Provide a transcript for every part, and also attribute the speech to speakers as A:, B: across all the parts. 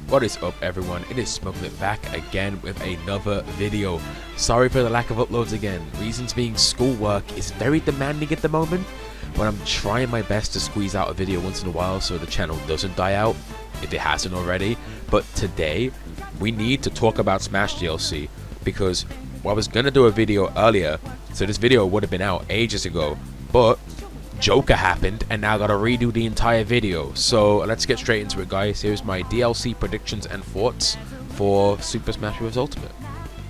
A: What is up, everyone? It is Smokelit back again with another video. Sorry for the lack of uploads again. Reasons being schoolwork is very demanding at the moment, but I'm trying my best to squeeze out a video once in a while so the channel doesn't die out, if it hasn't already. But today, we need to talk about Smash DLC, because I was gonna do a video earlier, so this video would have been out ages ago, but Joker happened and now I gotta redo the entire video. So let's get straight into it, guys. Here's my DLC predictions and thoughts for Super Smash Bros. Ultimate.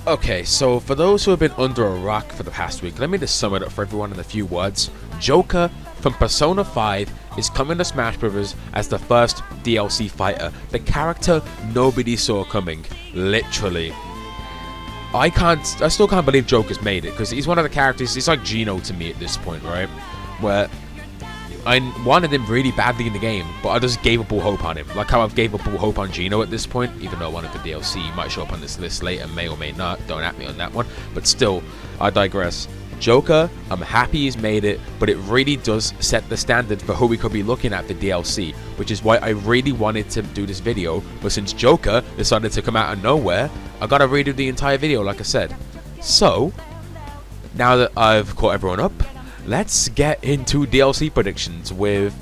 A: Okay, so for those who have been under a rock for the past week, let me just sum it up for everyone in a few words. Joker from Persona 5 is coming to Smash Bros. As the first DLC fighter, the character nobody saw coming, literally. I still can't believe Joker's made it, because he's one of the characters, he's like Gino to me at this point, right? Where I wanted him really badly in the game, but I just gave up all hope on him. Like how I've gave up all hope on Gino at this point, even though I wanted the DLC. He might show up on this list later, may or may not. Don't at me on that one. But still, I digress. Joker, I'm happy he's made it, but it really does set the standard for who we could be looking at for DLC, which is why I really wanted to do this video. But since Joker decided to come out of nowhere, I gotta redo the entire video, like I said. So, now that I've caught everyone up, let's get into DLC predictions, with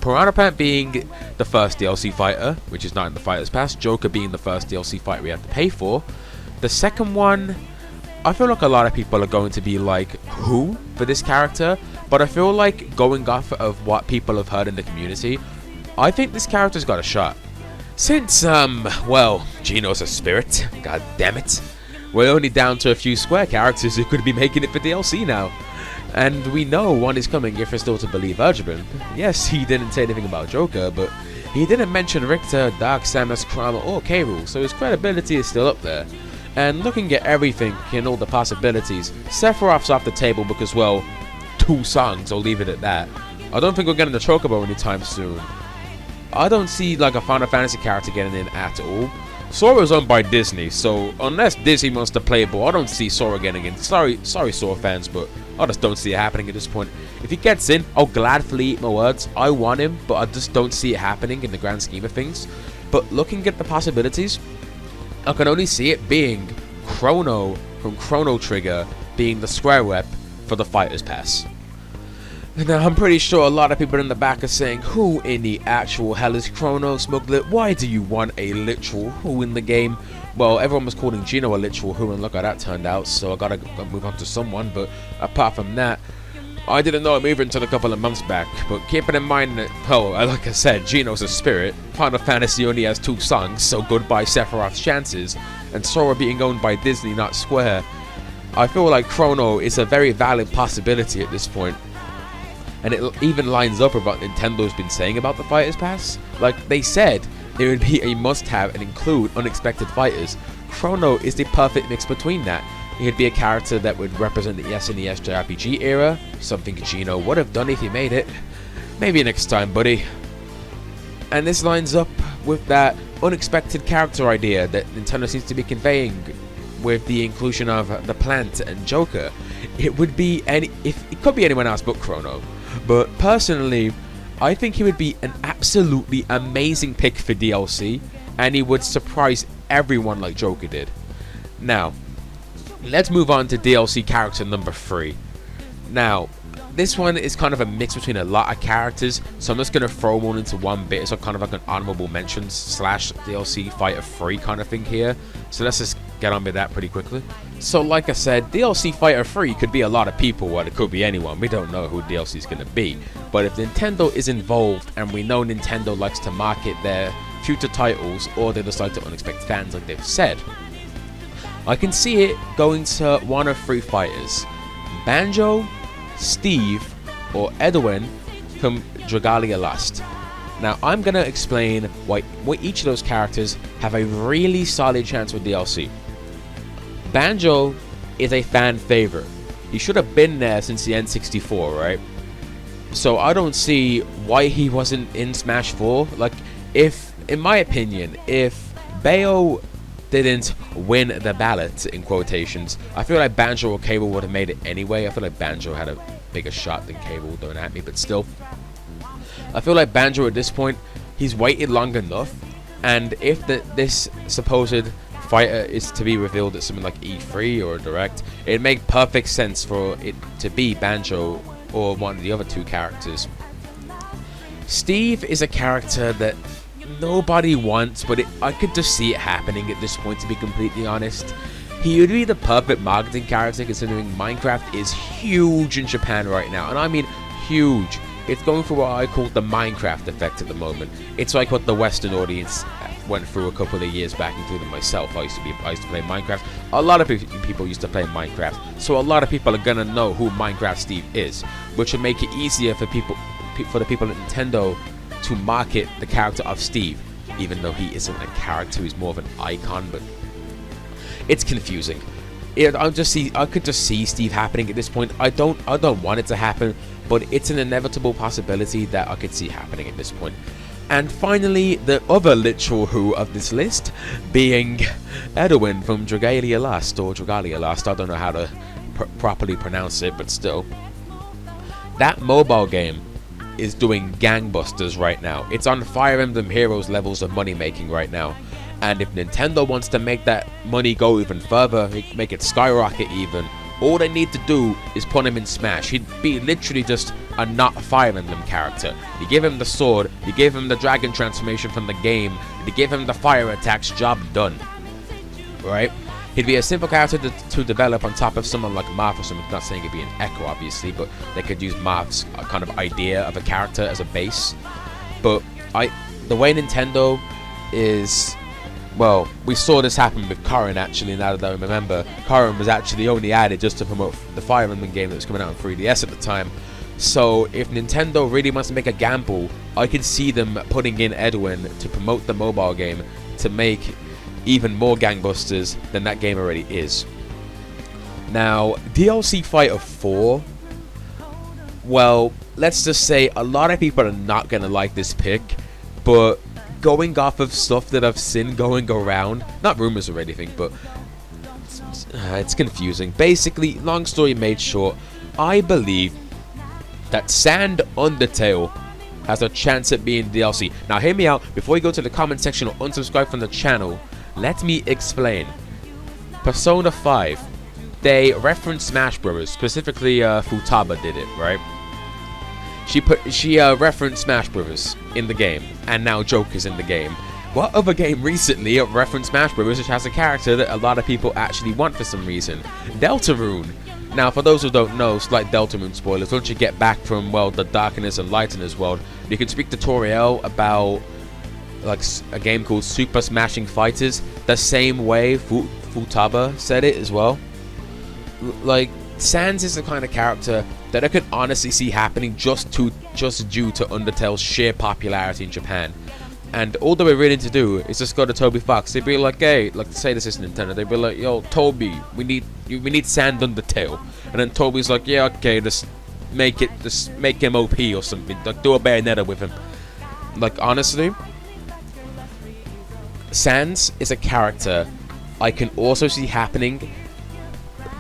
A: Piranha Plant being the first DLC fighter, which is not in the Fighters Pass, Joker being the first DLC fighter we have to pay for. The second one, I feel like a lot of people are going to be like, who for this character? But I feel like, going off of what people have heard in the community, I think this character's got a shot. Since, well, Gino's a spirit, god damn it, we're only down to a few Square characters who could be making it for DLC now. And we know one is coming if we're still to believe Urgibin. Yes, he didn't say anything about Joker, but he didn't mention Richter, Dark Samus, Kramer, or K. Rool, so his credibility is still up there. And looking at everything and all the possibilities, Sephiroth's off the table because, well, 2 songs, I'll leave it at that. I don't think we're getting the Chocobo anytime soon. I don't see like a Final Fantasy character getting in at all. Sora's owned by Disney, so unless Disney wants to play ball, I don't see Sora getting in. Sorry Sora fans, but I just don't see it happening at this point. If he gets in, I'll gladly eat my words. I want him, but I just don't see it happening in the grand scheme of things. But looking at the possibilities, I can only see it being Chrono from Chrono Trigger being the Square rep for the Fighters Pass. Now, I'm pretty sure a lot of people in the back are saying, who in the actual hell is Chrono, Smuggler? Why do you want a literal who in the game? Well, everyone was calling Gino a literal who, and look how that turned out, so I gotta move on to someone. But apart from that, I didn't know it moved until a couple of months back. But keeping in mind that, oh, like I said, Gino's a spirit, Final Fantasy only has 2 songs, so goodbye Sephiroth's chances, and Sora being owned by Disney, not Square, I feel like Chrono is a very valid possibility at this point. And it even lines up with what Nintendo's been saying about the Fighters Pass. Like, they said it would be a must-have and include unexpected fighters. Chrono is the perfect mix between that. He'd be a character that would represent the SNES JRPG era, something Gino would have done if he made it. Maybe next time, buddy. And this lines up with that unexpected character idea that Nintendo seems to be conveying with the inclusion of the Plant and Joker. It would be it could be anyone else but Chrono. But personally, I think he would be an absolutely amazing pick for DLC, and he would surprise everyone like Joker did. Now, let's move on to DLC character number 3. Now, this one is kind of a mix between a lot of characters, so I'm just going to throw one into one bit. It's kind of like an honorable mentions / DLC fighter 3 kind of thing here. So let's just get on with that pretty quickly. So like I said, DLC Fighter 3 could be a lot of people, or it could be anyone. We don't know who DLC is going to be. But if Nintendo is involved, and we know Nintendo likes to market their future titles, or they decide to unexpected fans like they've said, I can see it going to one of 3 fighters. Banjo, Steve, or Edwin from Dragalia Lost. Now, I'm going to explain why each of those characters have a really solid chance with DLC. Banjo is a fan favorite. He should have been there since the N64, right? So I don't see why he wasn't in Smash 4. Like, in my opinion, if Bayo didn't win the ballot, in quotations, I feel like Banjo or Cable would have made it anyway. I feel like Banjo had a bigger shot than Cable, don't at me, but still. I feel like Banjo at this point, he's waited long enough And if this supposed fighter is to be revealed at something like E3 or a Direct, it'd make perfect sense for it to be Banjo or one of the other two characters. Steve is a character that nobody wants, but I could just see it happening at this point, to be completely honest. He would be the perfect marketing character, considering Minecraft is huge in Japan right now, and I mean huge. It's going through what I call the Minecraft effect at the moment. It's like what the Western audience went through a couple of years back, including myself. I used to play Minecraft. A lot of people used to play Minecraft, so a lot of people are gonna know who Minecraft Steve is, which would make it easier for the people at Nintendo to market the character of Steve, even though he isn't a character, he's more of an icon. But it's confusing. I could just see Steve happening at this point. I don't want it to happen, but it's an inevitable possibility that I could see happening at this point. And finally, the other literal who of this list being Edwin from Dragalia Lost, or Dragalia Lost. I don't know how to properly pronounce it, but still. That mobile game is doing gangbusters right now. It's on Fire Emblem Heroes levels of money making right now. And if Nintendo wants to make that money go even further, make it skyrocket even, all they need to do is put him in Smash. He'd be literally just a not Fire Emblem character. You give him the sword, you give him the dragon transformation from the game, you give him the fire attacks, job done. Right? He'd be a simple character to develop on top of someone like Marth or something. I'm not saying it'd be an Echo, obviously, but they could use Marth's kind of idea of a character as a base. But the way Nintendo is... Well, we saw this happen with Corrin, actually, now that I remember. Corrin was actually only added just to promote the Fire Emblem game that was coming out on 3DS at the time. So, if Nintendo really wants to make a gamble, I can see them putting in Edwin to promote the mobile game to make even more gangbusters than that game already is. Now, DLC Fighter 4... Well, let's just say a lot of people are not going to like this pick, but... going off of stuff that I've seen going around, not rumors or anything, but it's confusing. Basically, long story made short, I believe that Sand Undertale has a chance at being DLC. Now hear me out, before you go to the comment section or unsubscribe from the channel, let me explain. Persona 5, they referenced Smash Brothers, specifically Futaba did it, right? She referenced Smash Brothers in the game, and now Joker's in the game. What other game recently referenced Smash Brothers which has a character that a lot of people actually want for some reason? Deltarune. Now, for those who don't know, slight Deltarune spoilers, once you get back from, well, the Darkness and Lightness world, you can speak to Toriel about, like, a game called Super Smashing Fighters, the same way Futaba said it as well. Like, Sans is the kind of character that I could honestly see happening just due to Undertale's sheer popularity in Japan. And all they were really to do is just go to Toby Fox. They'd be like, hey, like, say this is Nintendo. They'd be like, yo, Toby, we need Sand Undertale. And then Toby's like, yeah, okay, just make him OP or something. Like, do a Bayonetta with him. Like, honestly, Sans is a character I can also see happening,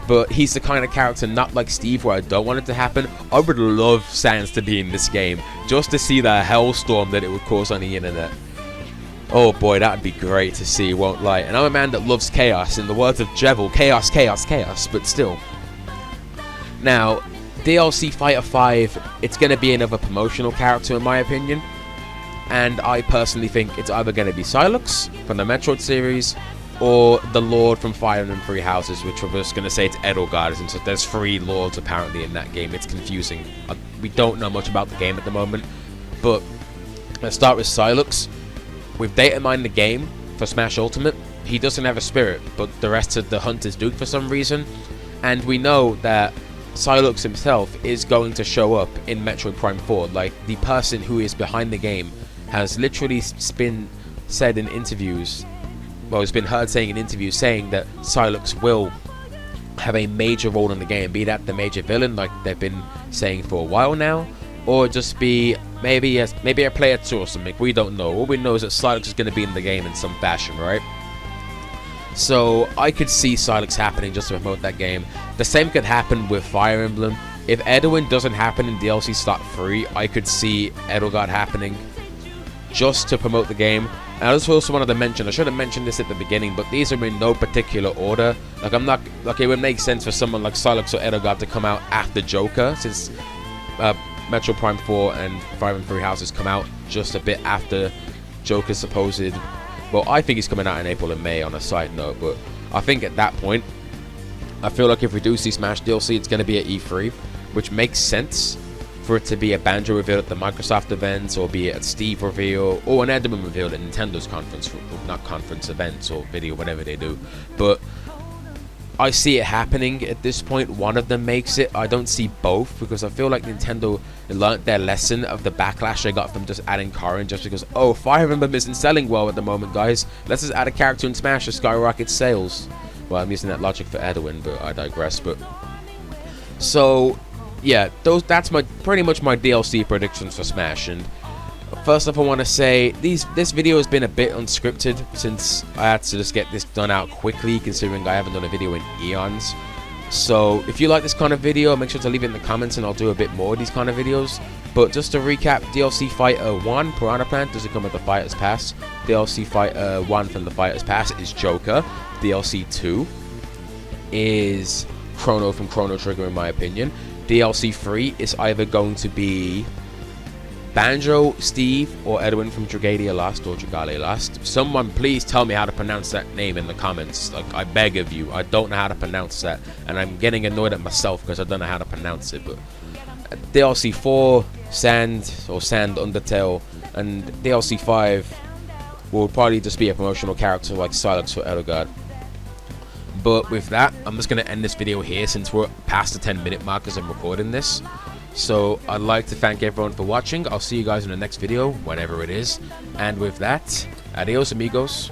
A: but he's the kind of character not like Steve where I don't want it to happen. I would love Sans to be in this game just to see the hellstorm that it would cause on the internet. Oh boy, that would be great to see, won't lie. And I'm a man that loves chaos. In the words of Jevil, chaos, chaos, chaos, but still. Now, DLC Fighter 5, it's going to be another promotional character in my opinion. And I personally think it's either going to be Silux from the Metroid series, or the Lord from Fire Emblem Three Houses, which we're just going to say it's Edelgard, since there's 3 lords apparently in that game. It's confusing. We don't know much about the game at the moment, but let's start with Silux. With data mined the game for Smash Ultimate, he doesn't have a spirit, but the rest of the hunters do for some reason, and we know that Silux himself is going to show up in Metroid Prime 4. Like, the person who is behind the game has literally been said in interviews, well, it's been heard saying in interviews, saying that Silux will have a major role in the game, be that the major villain, like they've been saying for a while now, or just be maybe a player 2 or something. We don't know. All we know is that Silux is going to be in the game in some fashion, right? So I could see Silux happening just to promote that game. The same could happen with Fire Emblem. If Edwin doesn't happen in DLC slot 3, I could see Edelgard happening. just to promote the game. And I just also wanted to mention, I should have mentioned this at the beginning, but these are in no particular order. Like, I'm not, like, it would make sense for someone like Silex or Edelgard to come out after Joker, since Metro Prime 4 and Fire and Three Houses come out just a bit after Joker's supposed. Well, I think he's coming out in April and May on a side note, but I think at that point, I feel like if we do see Smash DLC, it's going to be at E3, which makes sense for it to be a Banjo reveal at the Microsoft events, or be it at Steve reveal, or an Enderman reveal at Nintendo's conference, not conference events or video, whatever they do. But I see it happening at this point. One of them makes it. I don't see both, because I feel like Nintendo learned their lesson of the backlash they got from just adding Karin, just because, oh, Fire Emblem isn't selling well at the moment, guys. Let's just add a character in Smash to skyrocket sales. Well, I'm using that logic for Edwin, but I digress. But so yeah, that's pretty much my DLC predictions for Smash. And first off, I want to say this video has been a bit unscripted, since I had to just get this done out quickly, considering I haven't done a video in eons. So if you like this kind of video, make sure to leave it in the comments, and I'll do a bit more of these kind of videos. But just to recap, DLC Fighter 1 Piranha Plant doesn't come with the Fighters Pass. DLC Fighter 1 from the Fighters Pass is Joker. DLC 2 is Chrono from Chrono Trigger, in my opinion. DLC 3 is either going to be Banjo, Steve, or Edwin from Dragalia Lost or Dragalia Lost. Someone please tell me how to pronounce that name in the comments. Like, I beg of you. I don't know how to pronounce that, and I'm getting annoyed at myself because I don't know how to pronounce it. But DLC 4, Sand or Sand Undertale, and DLC 5 will probably just be a promotional character like Silex or Edelgard. But with that, I'm just going to end this video here, since we're past the 10-minute mark as I'm recording this. So I'd like to thank everyone for watching. I'll see you guys in the next video, whenever it is. And with that, adios amigos.